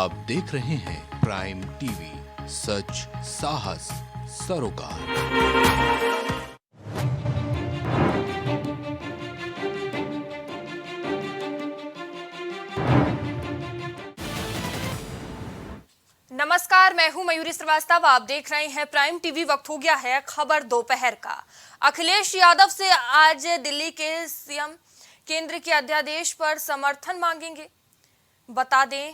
आप देख रहे हैं प्राइम टीवी, सच साहस सरोकार। नमस्कार, मैं हूं मयूरी श्रीवास्तव। आप देख रहे हैं प्राइम टीवी। वक्त हो गया है खबर दोपहर का। अखिलेश यादव से आज दिल्ली के सीएम केंद्र के अध्यादेश पर समर्थन मांगेंगे। बता दें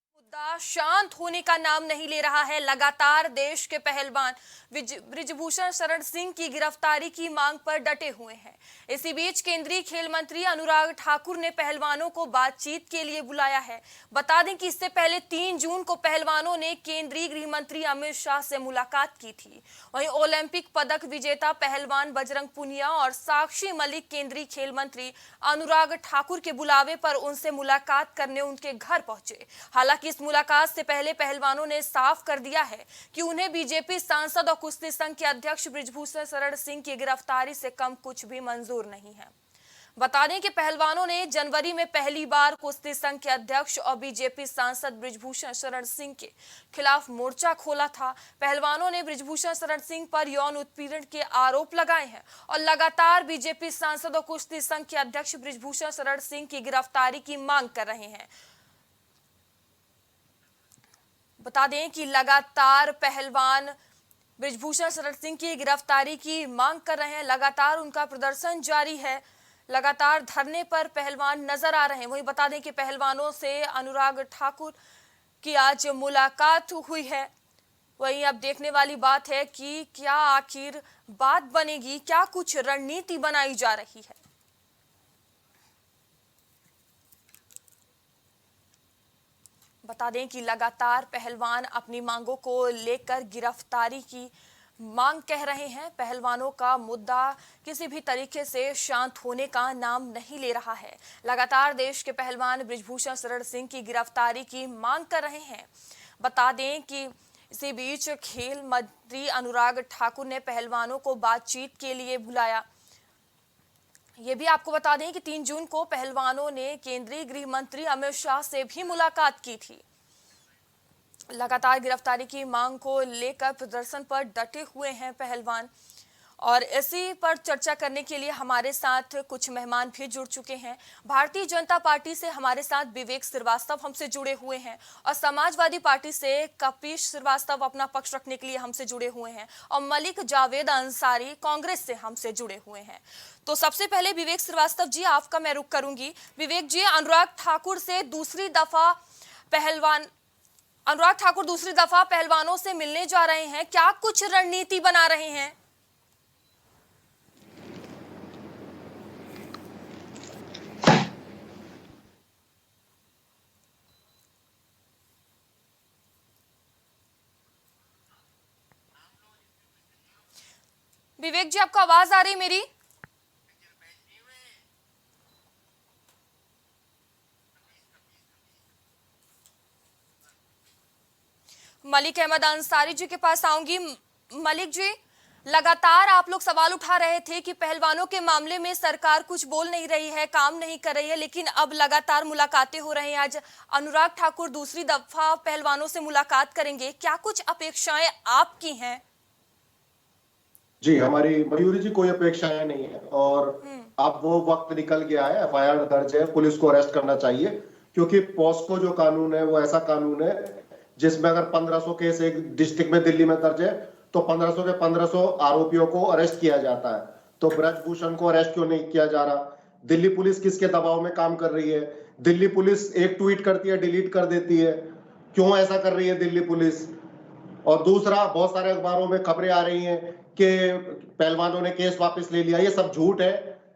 मुद्दा शांत होने का नाम नहीं ले रहा है। लगातार देश के पहलवान बृजभूषण शरण सिंह की गिरफ्तारी की मांग पर डटे हुए हैं। इसी बीच केंद्रीय खेल मंत्री अनुराग ठाकुर ने पहलवानों को बातचीत के लिए बुलाया है। बता दें कि इससे पहले 3 जून को पहलवानों ने केंद्रीय गृह मंत्री अमित शाह से मुलाकात की थी। वहीं ओलंपिक पदक विजेता पहलवान बजरंग पुनिया और साक्षी मलिक केंद्रीय खेल मंत्री अनुराग ठाकुर के बुलावे पर उनसे मुलाकात करने उनके घर पहुंचे। हालांकि इस मुलाकात से पहले पहलवानों ने साफ कर दिया है कि उन्हें बीजेपी सांसद और कुश्ती संघ के अध्यक्ष बृजभूषण शरण सिंह की गिरफ्तारी से कम कुछ भी मंजूर नहीं है। बता दें कि पहलवानों ने जनवरी में पहली बार कुश्ती संघ के अध्यक्ष और बीजेपी सांसद बृजभूषण शरण सिंह के खिलाफ मोर्चा खोला था। पहलवानों ने बृजभूषण शरण सिंह पर यौन उत्पीड़न के आरोप लगाए हैं और लगातार बीजेपी सांसद और कुश्ती संघ के अध्यक्ष बृजभूषण शरण सिंह की गिरफ्तारी की मांग कर रहे हैं। बता दें कि लगातार पहलवान बृजभूषण शरण सिंह की गिरफ्तारी की मांग कर रहे हैं। लगातार उनका प्रदर्शन जारी है। लगातार धरने पर पहलवान नजर आ रहे हैं। वहीं बता दें कि पहलवानों से अनुराग ठाकुर की आज मुलाकात हुई है। वहीं अब देखने वाली बात है कि क्या आखिर बात बनेगी, क्या कुछ रणनीति बनाई जा रही है। बता दें कि लगातार पहलवान अपनी मांगों को लेकर गिरफ्तारी की मांग कह रहे हैं। पहलवानों का मुद्दा किसी भी तरीके से शांत होने का नाम नहीं ले रहा है। लगातार देश के पहलवान बृजभूषण शरण सिंह की गिरफ्तारी की मांग कर रहे हैं। बता दें कि इसी बीच खेल मंत्री अनुराग ठाकुर ने पहलवानों को बातचीत के लिए बुलाया। ये भी आपको बता दें कि 3 जून को पहलवानों ने केंद्रीय गृह मंत्री अमित शाह से भी मुलाकात की थी। लगातार गिरफ्तारी की मांग को लेकर प्रदर्शन पर डटे हुए हैं पहलवान, और इसी पर चर्चा करने के लिए हमारे साथ कुछ मेहमान भी जुड़ चुके हैं। भारतीय जनता पार्टी से हमारे साथ विवेक श्रीवास्तव हमसे जुड़े हुए हैं और समाजवादी पार्टी से कपिश श्रीवास्तव अपना पक्ष रखने के लिए हमसे जुड़े हुए हैं, और मलिक जावेद अंसारी कांग्रेस से हमसे जुड़े हुए हैं। तो सबसे पहले विवेक श्रीवास्तव जी, आपका मैं रुख करूंगी। विवेक जी, अनुराग ठाकुर दूसरी दफा पहलवानों से मिलने जा रहे हैं। क्या कुछ रणनीति बना रहे हैं? विवेक जी, आपको आवाज आ रही मेरी? मलिक अहमद अंसारी जी के पास आऊंगी। मलिक जी, लगातार आप लोग सवाल उठा रहे थे कि पहलवानों के मामले में सरकार कुछ बोल नहीं रही है, काम नहीं कर रही है, लेकिन अब लगातार मुलाकातें हो रही हैं। आज अनुराग ठाकुर दूसरी दफा पहलवानों से मुलाकात करेंगे। क्या कुछ अपेक्षाएं आपकी हैं? जी, हमारी मयूरी जी कोई अपेक्षाएं नहीं है, और अब वो वक्त निकल गया है। एफआईआर दर्ज है, पुलिस को अरेस्ट करना चाहिए, क्योंकि पॉस्को जो कानून है वो ऐसा कानून है जिसमें अगर 1500 केस एक डिस्ट्रिक्ट में दिल्ली में दर्ज है तो 1500 के 1500 आरोपियों को अरेस्ट किया जाता है। तो बृजभूषण को अरेस्ट क्यों नहीं किया जा रहा? दिल्ली पुलिस किसके दबाव में काम कर रही है? दिल्ली पुलिस एक ट्वीट करती है, डिलीट कर देती है। क्यों ऐसा कर रही है दिल्ली पुलिस? और दूसरा, बहुत सारे अखबारों में खबरें आ रही हैं कि पहलवानों ने केस वापस ले लिया। ये सब झूठ है,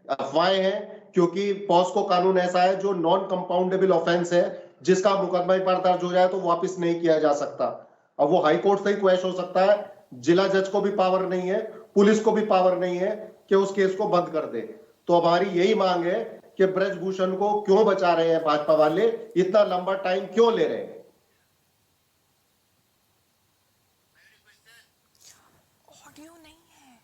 अफवाहें हैं, क्योंकि पॉस्को कानून ऐसा है जो नॉन कंपाउंडेबल ऑफेंस है, जिसका मुकदमा एक बार दर्ज हो जाए तो वापस नहीं किया जा सकता। अब वो हाई कोर्ट से ही क्वैश हो सकता है। जिला जज को भी पावर नहीं है, पुलिस को भी पावर नहीं है कि उस केस को बंद कर दे। तो हमारी यही मांग है कि कि ब्रजभूषण को क्यों बचा रहे हैं भाजपा वाले, इतना लंबा टाइम क्यों ले रहे हैं। ऑडियो नहीं है।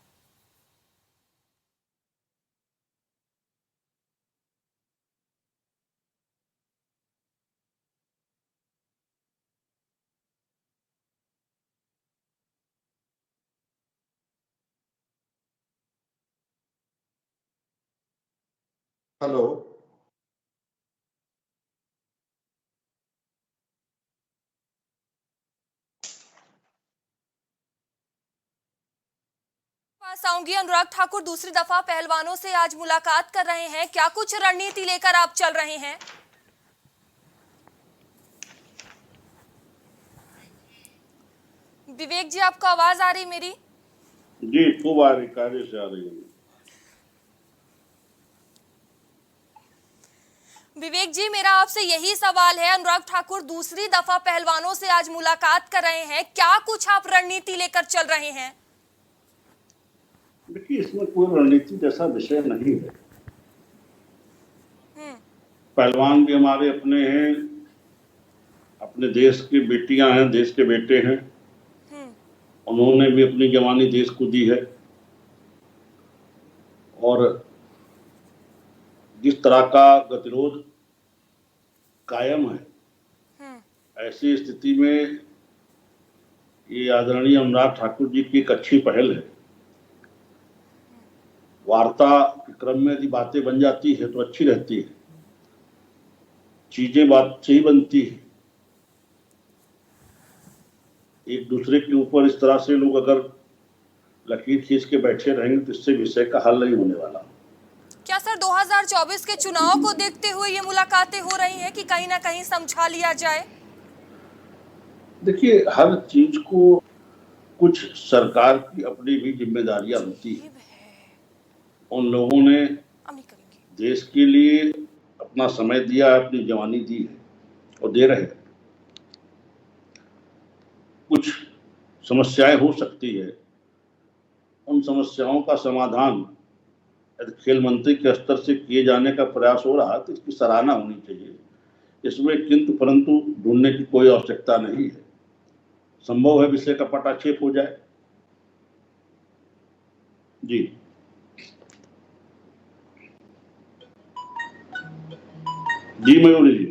हेलो। पास आऊंगी। अनुराग ठाकुर दूसरी दफा पहलवानों से आज मुलाकात कर रहे हैं, क्या कुछ रणनीति लेकर आप चल रहे हैं? विवेक जी, आपको आवाज आ रही मेरी? जी खूब आ रही, कार्य से आ रही है। विवेक जी, मेरा आपसे यही सवाल है। अनुराग ठाकुर दूसरी दफा पहलवानों से आज मुलाकात कर रहे हैं, क्या कुछ आप रणनीति लेकर चल रहे हैं? देखिए, इसमें कोई रणनीति जैसा विषय नहीं है। पहलवान भी हमारे अपने हैं, अपने देश की बेटियां हैं, देश के बेटे हैं। उन्होंने भी अपनी जवानी देश को दी है और जिस तरह का गतिरोध कायम है, ऐसी स्थिति में ये आदरणीय अनुराग ठाकुर जी की एक अच्छी पहल है। वार्ता के क्रम में यदि बातें बन जाती है तो अच्छी रहती है, चीजें बात से ही बनती है। एक दूसरे के ऊपर इस तरह से लोग अगर लकीर खींच के बैठे रहेंगे तो इससे विषय का हल नहीं होने वाला। क्या सर 2024 के चुनाव को देखते हुए ये मुलाकातें हो रही हैं कि कहीं ना कहीं समझा लिया जाए? देखिए, हर चीज को कुछ सरकार की अपनी भी जिम्मेदारियां होती है। उन लोगों ने देश के लिए अपना समय दिया, अपनी जवानी दी है और दे रहे हैं। कुछ समस्याएं हो सकती है, उन समस्याओं का समाधान यदि खेल मंत्री के स्तर से किए जाने का प्रयास हो रहा है तो इसकी सराहना होनी चाहिए। इसमें किंतु परंतु ढूंढने की कोई आवश्यकता नहीं है। संभव है विषय का पटाक्षेप हो जाए। जी जी मयूरी जी।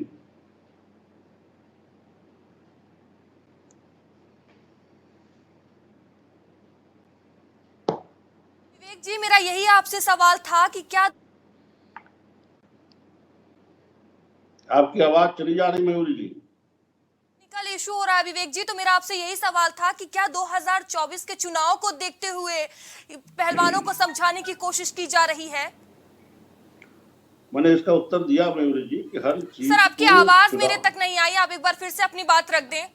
विवेक जी, मेरा यही आपसे सवाल था कि क्या आपकी आवाज चली जा रही मयूरी जी। टेक्निकल इशू हो रहा है विवेक जी, तो मेरा आपसे यही सवाल था कि क्या 2024 के चुनाव को देखते हुए पहलवानों को समझाने की कोशिश की जा रही है? मैंने इसका उत्तर दिया मयूरी जी कि हर चीज। सर, आपकी आवाज मेरे तक नहीं आई, आप एक बार फिर से अपनी बात रख दें।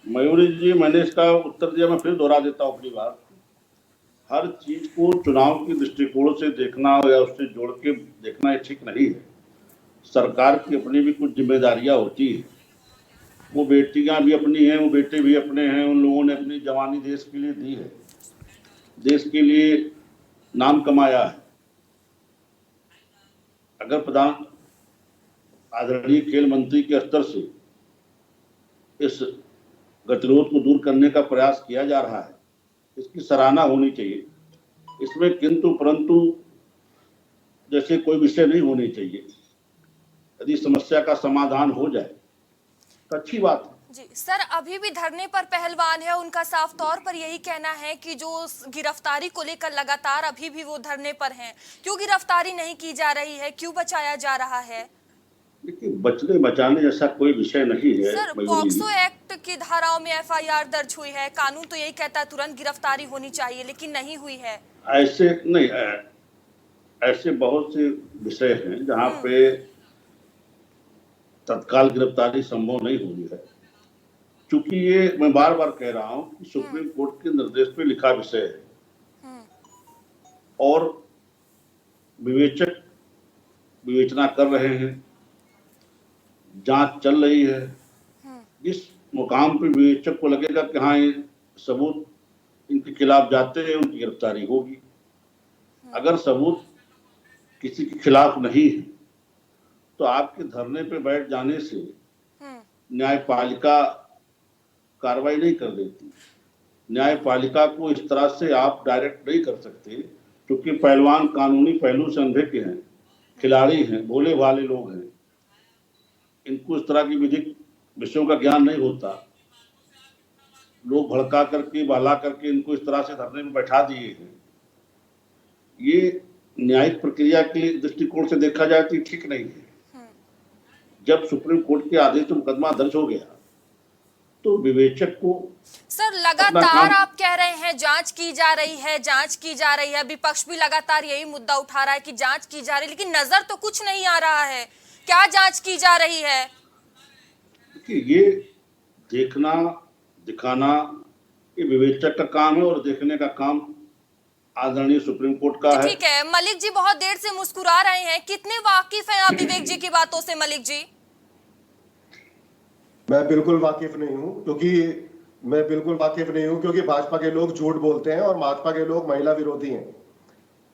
मयूरी जी, मैंने इसका उत्तर दिया, मैं फिर दोहरा देता हूँ अपनी बात। हर चीज को चुनाव की दृष्टिकोण से देखना या उससे जोड़ के देखना ये ठीक नहीं है। सरकार की अपनी भी कुछ जिम्मेदारियां होती है। वो बेटियां भी अपनी हैं, वो बेटे भी अपने हैं। उन लोगों ने अपनी जवानी देश के लिए दी है, देश के लिए नाम कमाया है। अगर प्रधान आदरणीय खेल मंत्री के स्तर से इस गतिरोध को दूर करने का प्रयास किया जा रहा है, इसकी सराहना होनी चाहिए। इसमें किंतु परंतु जैसे कोई विषय नहीं होनी चाहिए। यदि समस्या का समाधान हो जाए तो अच्छी बात है। जी सर, अभी भी धरने पर पहलवान है, उनका साफ तौर पर यही कहना है कि जो गिरफ्तारी को लेकर लगातार अभी भी वो धरने पर हैं। क्यों गिरफ्तारी नहीं की जा रही है, क्यों बचाया जा रहा है? देखिए, बचने बचाने जैसा कोई विषय नहीं है। सर, पॉक्सो एक्ट की धाराओं में एफआईआर दर्ज हुई है, कानून तो यही कहता है तुरंत गिरफ्तारी होनी चाहिए, लेकिन नहीं हुई है। ऐसे नहीं, ऐसे बहुत से विषय हैं जहां पे तत्काल गिरफ्तारी संभव नहीं हुई है। क्योंकि ये मैं बार बार कह रहा हूं कि सुप्रीम कोर्ट के निर्देश पे लिखा विषय है और विवेचक विवेचना कर रहे हैं, जांच चल रही है। जिस मुकाम पे विवेचक को लगेगा कि हाँ ये सबूत इनके खिलाफ जाते हैं, उनकी गिरफ्तारी होगी। अगर सबूत किसी के खिलाफ नहीं है, तो आपके धरने पे बैठ जाने से न्यायपालिका कार्रवाई नहीं कर देती। न्यायपालिका को इस तरह से आप डायरेक्ट नहीं कर सकते, क्योंकि पहलवान कानूनी पहलू से अनभिज्ञ हैं, खिलाड़ी हैं, भोले भाले लोग हैं, इनको इस तरह की विधिक विषयों का ज्ञान नहीं होता। लोग भड़का करके बहला करके इनको इस तरह से धरने में बैठा दिए हैं। ये न्यायिक प्रक्रिया के दृष्टिकोण से देखा जाए तो ठीक नहीं है। जब सुप्रीम कोर्ट के आदेश से मुकदमा दर्ज हो गया तो विवेचक को सर लगातार आप कह रहे हैं जांच की जा रही है, जांच की जा रही है, विपक्ष भी लगातार यही मुद्दा उठा रहा है कि जांच की जा रही है, लेकिन नजर तो कुछ नहीं आ रहा है। क्या जांच की जा रही है? ये देखना दिखाना ये विवेचक का काम है और देखने का काम आदरणीय सुप्रीम कोर्ट का है। ठीक है, मलिक जी बहुत देर से मुस्कुरा रहे हैं, कितने वाकिफ हैं आप विवेक जी की बातों से? मलिक जी मैं बिल्कुल वाकिफ नहीं हूं, क्योंकि भाजपा के लोग झूठ बोलते हैं और भाजपा के लोग महिला विरोधी हैं।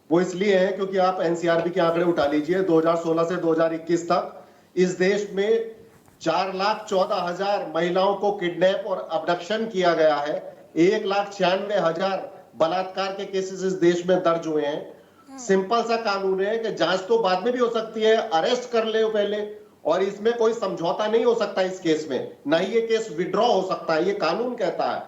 वो इसलिए है क्योंकि आप एनसीआरबी के आंकड़े उठा लीजिए, 2016 से 2021 तक इस देश में 4,14,000 महिलाओं को किडनैप और अबडक्शन किया गया है। 1,96,000 बलात्कार के केसेस इस देश में दर्ज हुए हैं। सिंपल सा कानून है कि जांच तो बाद में भी हो सकती है, अरेस्ट कर ले पहले, और इसमें कोई समझौता नहीं हो सकता इस केस में, ना ही ये केस विड्रॉ हो सकता है, ये कानून कहता है।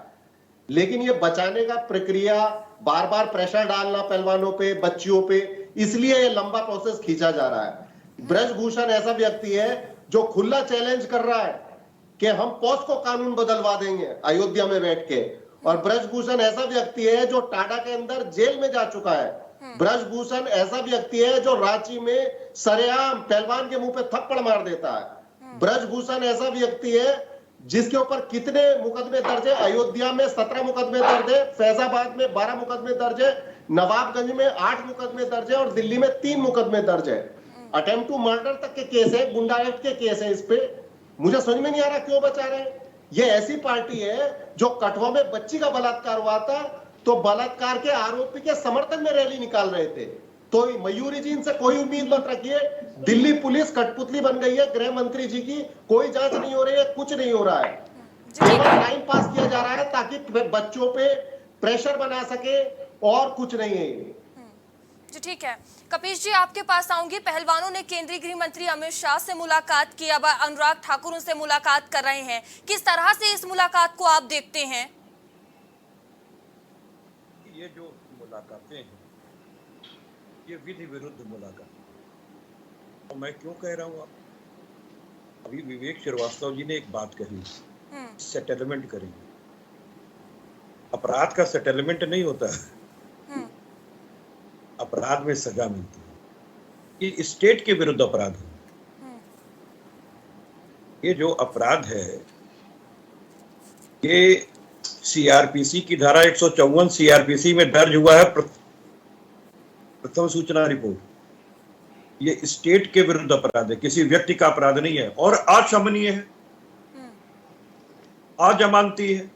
लेकिन ये बचाने का प्रक्रिया, बार बार प्रेशर डालना पहलवानों पे, बच्चियों पे, इसलिए ये लंबा प्रोसेस खींचा जा रहा है। ब्रजभूषण ऐसा व्यक्ति है जो खुला चैलेंज कर रहा है कि हम पॉस्को कानून बदलवा देंगे अयोध्या में बैठ के, और ब्रजभूषण ऐसा व्यक्ति है जो टाडा के अंदर जेल में जा चुका है। ब्रजभूषण ऐसा व्यक्ति है जो रांची में सरेआम पहलवान के मुंह पे थप्पड़ मार देता है। ब्रजभूषण ऐसा व्यक्ति है जिसके ऊपर कितने मुकदमे दर्ज है? अयोध्या में 17 मुकदमे दर्ज है, फैजाबाद में 12 मुकदमे दर्ज है, नवाबगंज में 8 मुकदमे दर्ज है और दिल्ली में 3 मुकदमे दर्ज है। अटेम्प्ट टू मर्डर तक के केस है, गुंडा एक्ट के केस है इस पे। मुझे समझ में नहीं आ रहा क्यों बचा रहे हैं। ये ऐसी पार्टी है जो कठुआ में बच्ची का बलात्कार हुआ था तो बलात्कार के आरोपी के समर्थन में रैली निकाल रहे थे। तो मयूरी जी इनसे कोई उम्मीद मत रखिए। दिल्ली पुलिस कठपुतली बन गई है गृह मंत्री जी की, कोई जांच नहीं हो रही है, कुछ नहीं हो रहा है, केवल टाइम पास किया जा रहा है ताकि बच्चों पे प्रेशर बना सके, और कुछ नहीं है। जी ठीक है, कपीश जी आपके पास आऊंगी। पहलवानों ने केंद्रीय गृह मंत्री अमित शाह से मुलाकात की, अब अनुराग ठाकुर उनसे मुलाकात कर रहे हैं। किस तरह से इस मुलाकात को आप देखते हैं? ये जो मुलाकातें हैं ये विधि विरुद्ध मुलाकात, और मैं क्यों कह रहा हूँ, अभी विवेक श्रीवास्तव जी ने एक बात कही, सेटलमेंट करेंगे। अपराध का सेटलमेंट नहीं होता है, अपराध में सजा मिलती है। ये स्टेट के विरुद्ध अपराध है। ये जो अपराध है ये सीआरपीसी की धारा 154 सीआरपीसी में दर्ज हुआ है, प्रथम सूचना रिपोर्ट। ये स्टेट के विरुद्ध अपराध है, किसी व्यक्ति का अपराध नहीं है, और अक्षमनीय है, अजमानती है,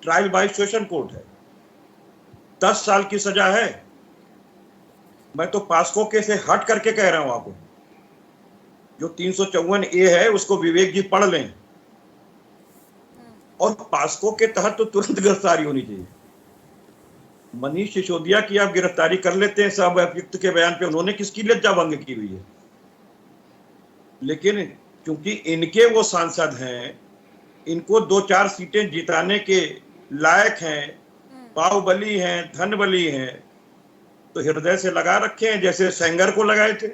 ट्रायल बाय सेशन कोर्ट है, 10 साल की सजा है। मैं तो पास्को के से हट करके कह रहा हूं आपको, जो 354A है उसको विवेक जी पढ़ लें, और पास्को के तहत तो तुरंत गिरफ्तारी होनी चाहिए। मनीष सिसोदिया की आप गिरफ्तारी कर लेते हैं सब अभियुक्त के बयान पे, उन्होंने किसकी लज्जा भंग की हुई है। लेकिन क्योंकि इनके वो सांसद हैं, इनको 2-4 सीटें जिताने के लायक हैं, बाहुबली हैं, धनबली हैं, तो हृदय से लगा रखे हैं, जैसे सेंगर को लगाए थे।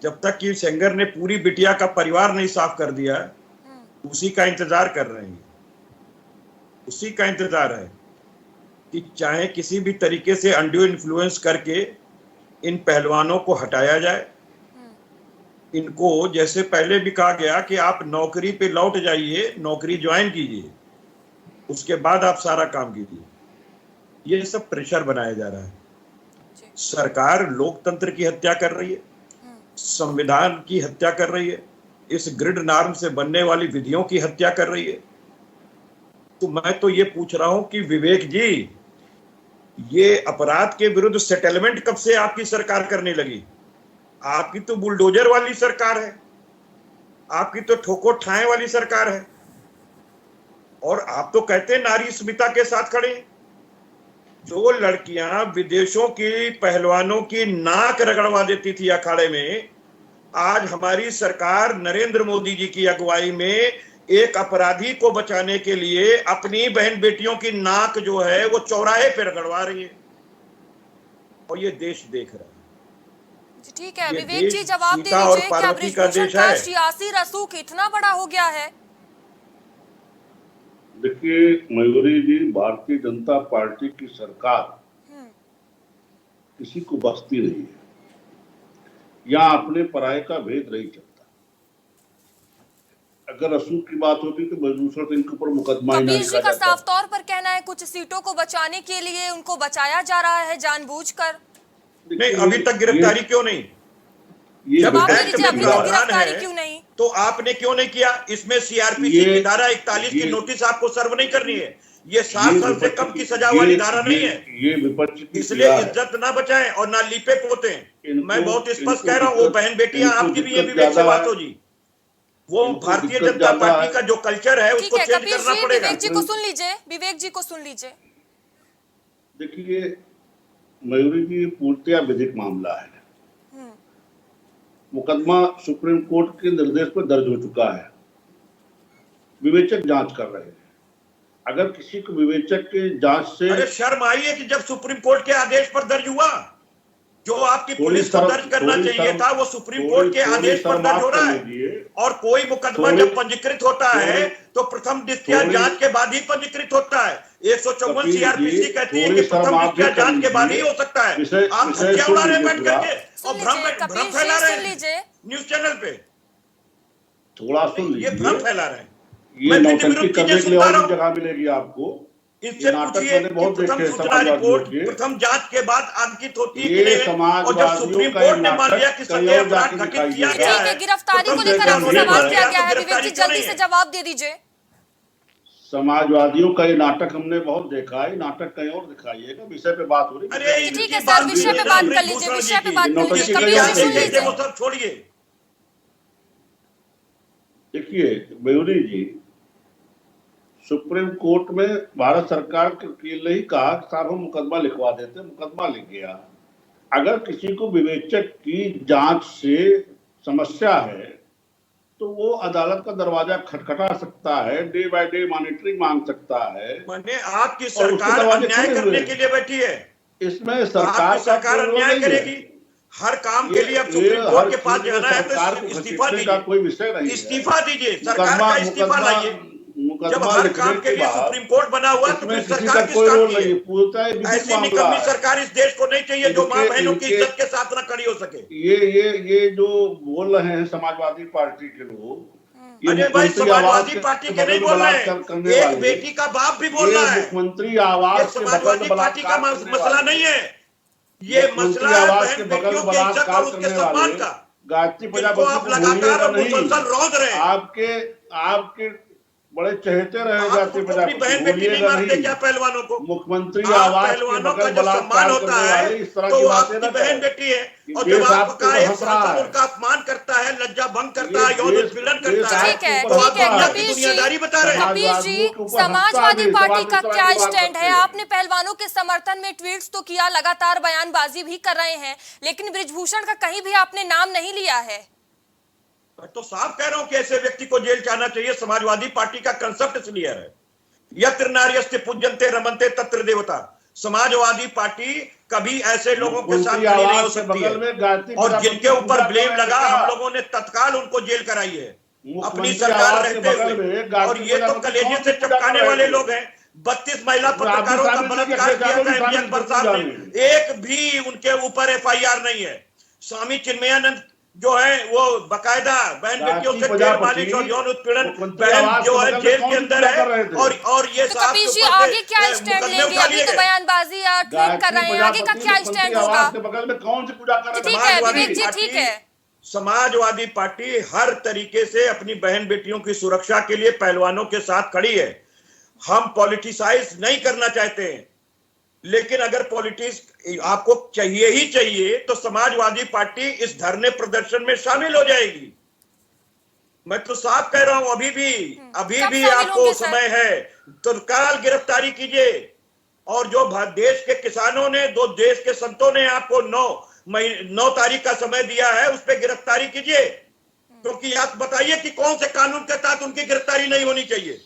जब तक कि सेंगर ने पूरी बिटिया का परिवार नहीं साफ कर दिया, उसी का इंतजार कर रहे हैं। उसी का इंतजार है कि चाहे किसी भी तरीके से अनड्यू इन्फ्लुएंस करके इन पहलवानों को हटाया जाए। इनको जैसे पहले भी कहा गया कि आप नौकरी पे लौट जाइए, नौकरी ज्वाइन कीजिए, उसके बाद आप सारा काम कीजिए। ये सब प्रेशर बनाया जा रहा है। सरकार लोकतंत्र की हत्या कर रही है, संविधान की हत्या कर रही है, इस ग्रिड नॉर्म से बनने वाली विधियों की हत्या कर रही है। तो मैं तो ये पूछ रहा हूं कि विवेक जी, ये अपराध के विरुद्ध सेटलमेंट कब से आपकी सरकार करने लगी? आपकी तो बुलडोजर वाली सरकार है, आपकी तो ठोको ठाए वाली सरकार है, और आप तो कहते हैं नारी स्मिता के साथ खड़े। जो लड़कियां विदेशों की पहलवानों की नाक रगड़वा देती थी अखाड़े में, आज हमारी सरकार नरेंद्र मोदी जी की अगुवाई में एक अपराधी को बचाने के लिए अपनी बहन बेटियों की नाक जो है वो चौराहे पे रगड़वा रही है, और ये देश देख रहा है। जी ठीक है, ये विवेक जी देश जवाब दे सीता और दीजिए, क्या पार्वती का बृजभूषण देश का है। सियासी रसूख इतना बड़ा हो गया है? देखिए मयूरी जी, भारतीय जनता पार्टी की सरकार किसी को बख्शती नहीं है, या अपने पराये का भेद नहीं चलता। अगर रसूख की बात होती तो बृजभूषण तो इनके ऊपर मुकदमा ही कबीर नहीं जी का जाता। साफ तौर पर कहना है कुछ सीटों को बचाने के लिए उनको बचाया जा रहा है जानबूझकर। नहीं, अभी तक गिरफ्तारी क्यों नहीं? जब जवाब दे एक्ट दीजिए, में अभी तक प्रावधान गिरफ्तारी है क्यों नहीं? तो आपने क्यों नहीं किया? इसमें सीआरपीसी की धारा 41 की ये- नोटिस आपको सर्व नहीं करनी है। ये 7 साल से कम की सजा वाली धारा नहीं है, ये विपक्ष की इसलिए पीड़ा है। इज्जत ना बचाएं और ना लीपे पोते। मैं बहुत स्पष्ट इनको कह रहा हूँ, वो दिक्कत- बहन बेटियां इनको आपकी भी है दिक्कत विवेक ज्यादा से बात हो जी। वो इनको भारतीय दिक्कत जनता ज्यादा पार्टी है। का जो कल्चर है ठीक उसको है चेंज कबीर करना जी, पड़ेगा। विवेक जी को सुन लीजिए, विवेक जी को सुन लीजिए। देखिए मयूरी जी, पूर्णतया विधिक मामला है। मुकदमा सुप्रीम कोर्ट के निर्देश पर दर्ज हो चुका है, विवेचक जांच कर रहे हैं। अगर किसी को विवेचक के जांच से अरे शर्म आई है कि जब सुप्रीम कोर्ट के आदेश पर दर्ज हुआ, जो आपकी थोड़ी पुलिस को शर्म- दर्ज करना थोड़ी चाहिए शर्म- था, वो सुप्रीम थोड़ी- कोर्ट के थोड़ी आदेश पर शर्म दर्ज हो आप रहा कर है। लीजिए। और कोई मुकदमा थोड़ी- जब पंजीकृत होता है तो प्रथम दृष्टया थोड़ी- जांच के बाद ही पंजीकृत होता है। 154 कपिल जी, सीआरपीसी कहती है थोड़ी कि प्रथम शर्म आप दृष्टया भी कर जांच के बाद ही लीजिए। हो सकता है। विषय- आप विषय धज्जियां सुन उड़ा रहे हैं लीजिए बैठ पूरा। करके और सुन भ्रम लीजिए, भ्रम कबीर फैला जी रहे सुन हैं लीजिए। न्यूज चैनल पे। थोड़ा सुन ये भ्रम लीजिए। फैला रहे हैं। ये मैं भिन्न नौटंकी विरुद्ध करने चीजें के लिए सुनता और रहा भी हूं। जगह मिलेगी आपको। इससे ये नाटक पूछिए मैंने कि बहुत प्रथम देखे सूचना समाजवादियों रिपोर्ट के। प्रथम जांच के बाद अंकित होती है कि ये नहीं, और जब समाजवादियों सुप्रीम का कोर्ट ने मान नाटक लिया कि कहीं संदेह और अपराध जाके घटित दिखाई किया देगा। गया ठीक है, है, गिरफ्तारी को प्रथम लेकर दृष्टया आपसे उन्होंने सवाल मान किया लिया, गया तो है, विवेक गिरफ्तारी जी क्यों जल्दी नहीं से है? जवाब दे दीजिए। समाजवादियों का ये नाटक हमने बहुत देखा है, नाटक कहीं और दिखाइएगा। विषय पे बात हो रही है। अरे जी, ठीक इनकी है सर, बात विषय पे कीजिए बात ना, कर लीजिए, भूषण विषय जी पे की। बात कर नौटंकी लीजिए। कहीं कबीर और जी क्या सुन देखेंगे, देखेंगे लीजिए। वो सब छोड़िए। देखिए मयूरी जी, सुप्रीम कोर्ट में भारत सरकार के वकील ने ही कहा कि साहब हम मुकदमा लिखवा देते, मुकदमा लिख गया। अगर किसी को विवेचक की जांच से समस्या है तो वो अदालत का दरवाजा खटखटा सकता है, डे बाय डे मॉनिटरिंग मांग सकता है। मैंने आपकी और उसके सरकार दरवाजे अन्याय खुले हुए करने हैं। के लिए बैठी है। इसमें सरकार आपकी का सरकार कोई रोल अन्याय नहीं है। करेगी। हर काम के लिए अब ये सुप्रीम हर कोर्ट के पास चीज में जाना है सरकार तो को इस्तीफा घसीटने का दीजिए, कोई विषय नहीं है। इस्तीफा दीजिए, सरकार का इस्तीफा लाइए। जब मुकदमा हर लिखने काम के लिए बाद सुप्रीम कोर्ट बना हुआ तो इसमें फिर किसी सरकार का किस कोई काम रोल की नहीं है? है, पूछता है विधिक ऐसी मामला निकम्मी है। सरकार इस देश को नहीं चाहिए जो मां बहनों की इनके- इज्जत के साथ न खड़ी हो सके। ये जो बोल रहे हैं समाजवादी पार्टी के लोग, ये अरे भाई, मुख्यमंत्री आवास समाजवादी पार्टी के बगल नहीं में बोल रहे बलात्कार हैं, करने एक वाले, बेटी का बाप भी बोल ये रहा है। मुख्यमंत्री ये आवास के बगल समाजवादी में पार्टी का बलात्कार करने मसला वाले, नहीं है, ये मुख्यमंत्री मसला है आवास के बहन बगल बेटियों में की इज्जत और बलात्कार उसके करने सम्मान वाले का, गायत्री जिनको प्रजापति आप को लगातार भूलिएगा नहीं। मुसलसल रौंद रहे हैं। आपके बड़े चहेते रहे आप गायत्री खुद अपनी प्रजापति, बहन बेटी नहीं भूलिएगा मारते नहीं। क्या पहलवानों को? मुख्यमंत्री आप आवास के पहलवानों का बगल जो सम्मान बलात्कार होता करने है वाले इस तरह तो की वो बातें आपकी न बहन करें। बेटी है, और देश जब आपके आपका ऊपर एक हंस रहा सांसद है। उनका अपमान करता है, लज्जा भंग करता है, ये यौन देश- उत्पीड़न देश करता है, ठीक है, तो आप ठीक है, दुनिया की कबीर जी, दुनियादारी बता रहे हैं। कबीर जी, समाजवादियों के ऊपर समाजवादी हंसता पार्टी नहीं, का समाज क्या की बात स्टैंड करते है? हैं। आपने पहलवानों के समर्थन में ट्वीट्स तो किया, लगातार बयानबाजी भी कर रहे हैं, लेकिन बृजभूषण का कहीं भी आपने नाम नहीं लिया है। तो साफ कह रहा हूं कि ऐसे व्यक्ति को जेल जाना चाहिए। समाजवादी पार्टी का कंसेप्ट इसलिए है, यत्र नार्यस्ते पूज्यन्ते रमन्ते तत्र देवता। समाजवादी पार्टी कभी ऐसे लोगों के साथ खड़ी नहीं हो सकती है, और जिनके ऊपर ब्लेम लगा हम लोगों ने तत्काल उनको जेल कराई है अपनी सरकार रहते हुए। और ये तो कलेजे से चपकाने वाले लोग हैं। 32 महिला पत्रकारों का बलात्कार किया था एमपीएस प्रसाद ने, एक भी उनके ऊपर एफआईआर नहीं है। स्वामी चिन्मयानंद जो है वो बकायदा बहन बेटियों से ढेर मालिश और यौन उत्पीड़न बहन जो है जेल के अंदर है, और ये तो कबीर जी आगे क्या स्टैंड लेंगे? अभी तो बयानबाजी या ट्वीट कर रहे हैं, आगे का क्या स्टैंड होगा? बगल में कौन सी पूजा कर ठीक है विवेक जी, ठीक है। समाजवादी पार्टी हर तरीके से अपनी बहन बेटियों की सुरक्षा के लिए पहलवानों के साथ खड़ी है। हम पॉलिटिसाइज नहीं करना चाहते हैं। लेकिन अगर पॉलिटिक्स आपको चाहिए ही चाहिए तो समाजवादी पार्टी इस धरने प्रदर्शन में शामिल हो जाएगी। मैं तो साफ कह रहा हूं, अभी कब भी शामिल आपको होंगे सर? समय है, तत्काल गिरफ्तारी कीजिए। और जो देश के किसानों ने, दो देश के संतों ने आपको 9 तारीख का समय दिया है, उस पर गिरफ्तारी कीजिए। क्योंकि आप बताइए कि कौन से कानून के तहत उनकी गिरफ्तारी नहीं होनी चाहिए।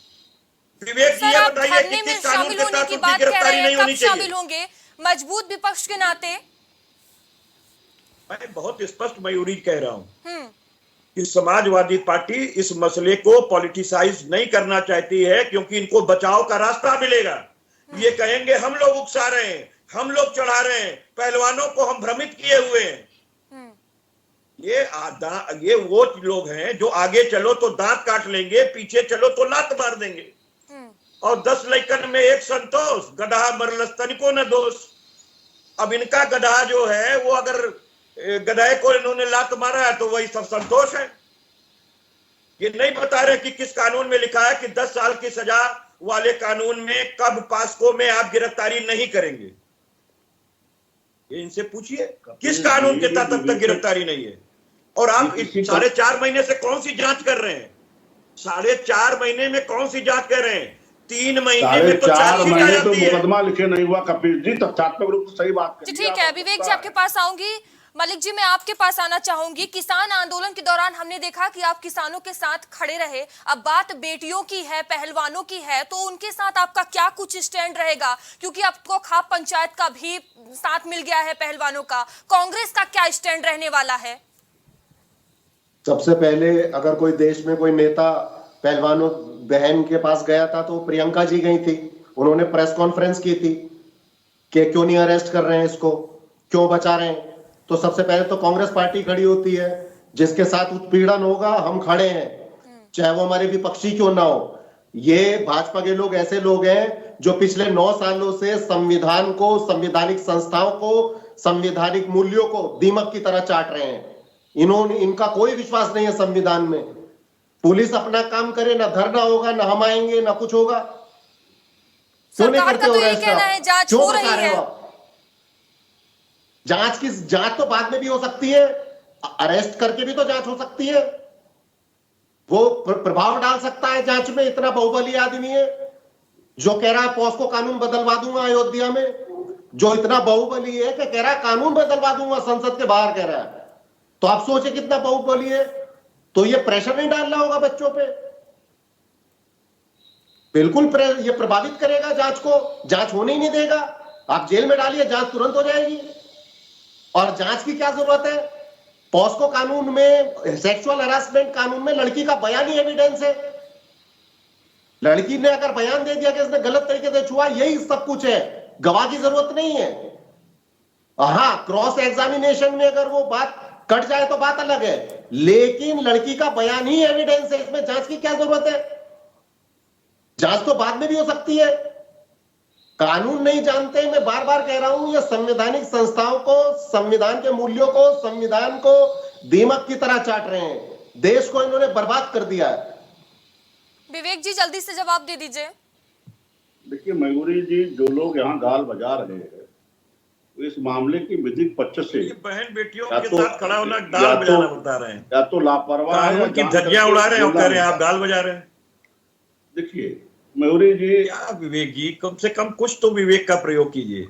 विवेक जी, सर ये आप बताइए धरने कि में किस कानून शामिल के होने तहत की उनकी बात कह रहे गिरफ्तारी हैं, नहीं कब होनी शामिल चाहिए। होंगे मजबूत विपक्ष के नाते? मैं बहुत स्पष्ट मयूरी कह रहा हूं हम्म कि समाजवादी पार्टी इस मसले को पॉलिटिसाइज नहीं करना चाहती है, क्योंकि इनको बचाव का रास्ता मिलेगा। ये कहेंगे हम लोग उकसा रहे हैं, हम लोग चढ़ा रहे हैं, पहलवानों को हम भ्रमित किए हुए हैं। हम्म ये वो लोग हैं जो आगे चलो तो दांत काट लेंगे, पीछे चलो तो लात मार देंगे। हम्म और 10 लइकन में एक संतोष, गधा मरलस तनिको न दोष। अब इनका गधा जो है वो अगर गधाए को इन्होंने लात मारा है तो वही सब संतोष है। ये नहीं बता रहे कि किस कानून में लिखा है कि 10 साल की सजा वाले कानून में कब पास्को में आप गिरफ्तारी नहीं करेंगे। ये इनसे पूछिए किस कानून के तहत अब तक गिरफ्तारी नहीं है। और आप 4.5 महीने से कौन सी जांच कर रहे हैं? 4.5 महीने में कौन सी जांच कर रहे हैं? 3 महीने में तो 4.5 चार्जशीट आ महीने तो जाती है। मुकदमा लिखे नहीं हुआ कपिल जी, तथ्यात्मक रूप से सही बात जी करिए। ठीक है, विवेक जी आपके पास आऊंगी। मलिक जी, मैं आपके पास आना चाहूंगी। किसान आंदोलन के दौरान हमने देखा कि आप किसानों के साथ खड़े रहे। अब बात बेटियों की है, पहलवानों की है, तो उनके साथ आपका क्या कुछ स्टैंड रहेगा? क्योंकि आपको खाप पंचायत का भी साथ मिल गया है पहलवानों का। कांग्रेस का क्या स्टैंड रहने वाला है? सबसे पहले अगर कोई देश में कोई नेता पहलवानों बहन के पास गया था तो प्रियंका जी गई थी। उन्होंने प्रेस कॉन्फ्रेंस की थी कि क्यों नहीं अरेस्ट कर रहे हैं इसको, क्यों बचा रहे हैं। तो सबसे पहले तो कांग्रेस पार्टी खड़ी होती है, जिसके साथ उत्पीड़न होगा हम खड़े हैं, चाहे वो हमारे विपक्षी क्यों ना हो। ये भाजपा के लोग ऐसे लोग हैं जो पिछले 9 सालों से संविधान को, संवैधानिक संस्थाओं को, संवैधानिक मूल्यों को दीमक की तरह चाट रहे हैं। इनका कोई विश्वास नहीं है संविधान में। पुलिस अपना काम करे, ना धरना होगा, ना हम आएंगे, ना कुछ होगा। क्यों नहीं सरकार करते का तो हो ये कहना है जांच क्यों हो बता रही रहे है। हो आप? जांच तो बाद में भी हो सकती है, अरेस्ट करके भी तो जांच हो सकती है। वो प्रभाव डाल सकता है जांच में। इतना बाहुबली आदमी है जो कह रहा है पॉस्को कानून बदलवा दूंगा अयोध्या में, जो इतना बाहुबली है कि कह रहा है कानून बदलवा दूंगा संसद के बाहर, कह रहा है। तो आप सोचे कितना बाहुबली है। तो ये प्रेशर नहीं डालना होगा बच्चों पे, बिल्कुल ये प्रभावित करेगा जांच को, जांच होने ही नहीं देगा। आप जेल में डालिए, जांच तुरंत हो जाएगी। और जांच की क्या जरूरत है? पॉस्को कानून में, सेक्सुअल हरासमेंट कानून में लड़की का बयान ही एविडेंस है। लड़की ने अगर बयान दे दिया कि इसने गलत तरीके से छुआ, यही सब कुछ है, गवाह की जरूरत नहीं है। हाँ, क्रॉस एग्जामिनेशन में अगर वो बात कट जाए तो बात अलग है, लेकिन लड़की का बयान ही एविडेंस है। इसमें जांच की क्या जरूरत है? जांच तो बाद में भी हो सकती है। कानून नहीं जानते, मैं बार बार कह रहा हूं। ये संवैधानिक संस्थाओं को, संविधान के मूल्यों को, संविधान को दीमक की तरह चाट रहे हैं। देश को इन्होंने बर्बाद कर दिया है। विवेक जी जल्दी से जवाब दे दीजिए। देखिए मयूरी जी, जो लोग यहाँ गाल बजा रहे हैं वो इस मामले की विधिक पक्ष से बहन बेटियों या के तो- साथ खड़ा होना या गाल तो- बजाना बता रहे हैं, या तो लापरवाह है, कानून की या धज्जियां उड़ा रहे हैं और कह रहे हैं आप गाल बजा रहे हैं। देखिए मयूरी जी, क्या विवेक जी, कम से कम कुछ तो विवेक का प्रयोग कीजिए।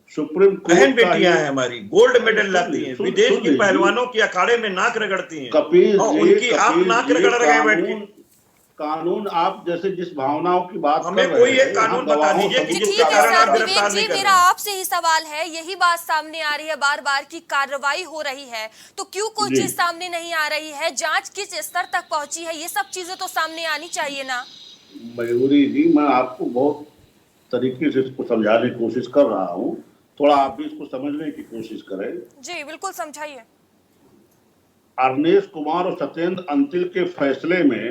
सुप्रीम कोर्ट बहन का बेटियां ही- हैं हमारी, गोल्ड मेडल लाती हैं, विदेश की पहलवानों की अखाड़े में नाक रगड़ती हैं, कपिल और जी, उनकी आप कपिल नाक जी, रगड़ रहे हैं बैठ के। कानून आप जैसे जिस भावनाओं की बात कर हमें रहे कोई हैं, एक कानून हम बता गवाहों दीजिए सबूत कि जी जिसके ठीक है कारण आप सर। गिरफ्तार विवेक नहीं जी, कर मेरा रहे। आपसे ही सवाल है, यही बात सामने आ रही है बार बार की कार्रवाई हो रही है, तो क्यों कोई जी। चीज सामने नहीं आ रही है? जांच किस स्तर तक पहुंची है? ये सब चीजें तो सामने आनी चाहिए ना। मयूरी जी, मैं आपको बहुत तरीके से इसको समझाने की कोशिश कर रहा हूँ, थोड़ा आप भी इसको समझने की कोशिश करें। जी बिल्कुल, समझाइए। अरनेश कुमार और सत्येंद्र अंतिल के फैसले में